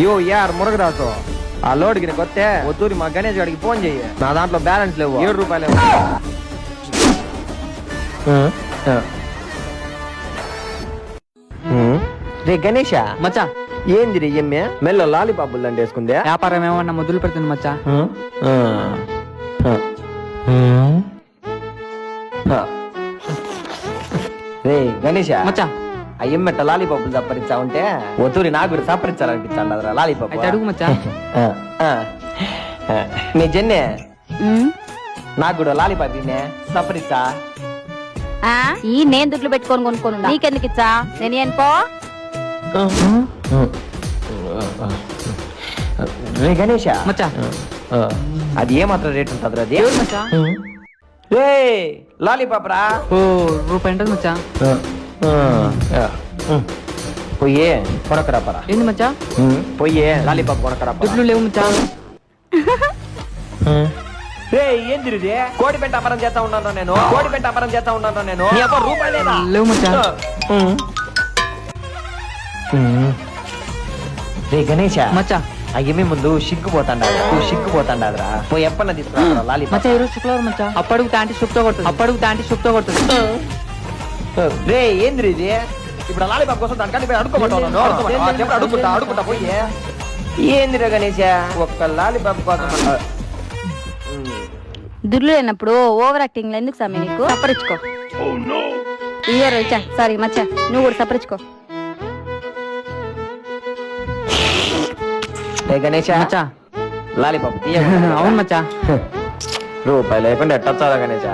యో యార్ మురగరాసు ఆ లోడ్కి కొత్తే ఒత్తూరి మా గణేష్ గారికి ఫోన్ చెయ్యి. నా దాంట్లో బ్యాలెన్స్ లేవు, 7 రూపాయలు. రే గణేష మచ్చా ఏంది రే ఎమ్మె మెల్ల లాలీపాపులు దండేసుకుందే? వ్యాపారం ఏమన్నా మొదలు పెడుతుంది మచ్చా. రే గణేష మచ్చా ఆ ఎమ్మెట్ట లాలీపాపులు సప్పరించా ఉంటే ఒత్తూరి నాకు కూడా సప్పరించాలనిపించాలి అదరా లాలీపాపు. అయితే అడుగు మచ్చా. నీ జన్నే నాకు కూడా లాలీపాప్ సప్పరించా. ఈ నేను దుడ్లు పెట్టుకొని కొనుక్కోను, నీకెందుకు ఇచ్చా? నేను ఏం పో. రే గణేష మచ్చా అది ఏమాత్రం రేట్ ఉంటుంది అది? ఎవరు మచ్చా? రే లాలీపాప్ రా. ఓ రూపాయి ఉంటుంది మచ్చా. పొయ్యే కొనకరాపరా. ఏంది మచ్చా? పొయ్యే లాలీపాప్ కొనకరాప. దుడ్లు లేవు మచ్చా. రే ఏంది కోడి పెంట అమరం చేస్తా ఉన్నాను నేను, కోడి పెంట అమరం చేస్తా ఉన్నాను నేను. నీ అబ్బా రూపాయి లేదా? లేవు మచ్చా. రే గణేష మచ్చా ఆ ఎమ్మి ముందు సిగ్గుపోతాండాదరా. పోయి ఎప్పన్న తీసుకురా లాలీపాప్. మచ్చా ఈరోజు శుక్రవారం మచ్చా. అప్పడుగు తాంటి సుప్తో కొడుతుంది. రే ఏంది ఇది ఇప్పుడు లాలీపాప్ కోసం దానికంటే పోయి అడుక్కుంటా పోయి. ఏందిరా గణేష ఒక్క లాలీపాప్ కోసం దుడ్లు లేనప్పుడు ఓవర్ యాక్టింగ్ ఎందుకు సామి నీకు? సపరించుకో. ఇయ్యో రోచా సారీ మచ్చా, నువ్వు కూడా సపరించుకో. గణేష మచ్చా లాలీపాప్ అవును మచ్చా. రూపాయి లేకుండా ఎట్టొచ్చా గణేష?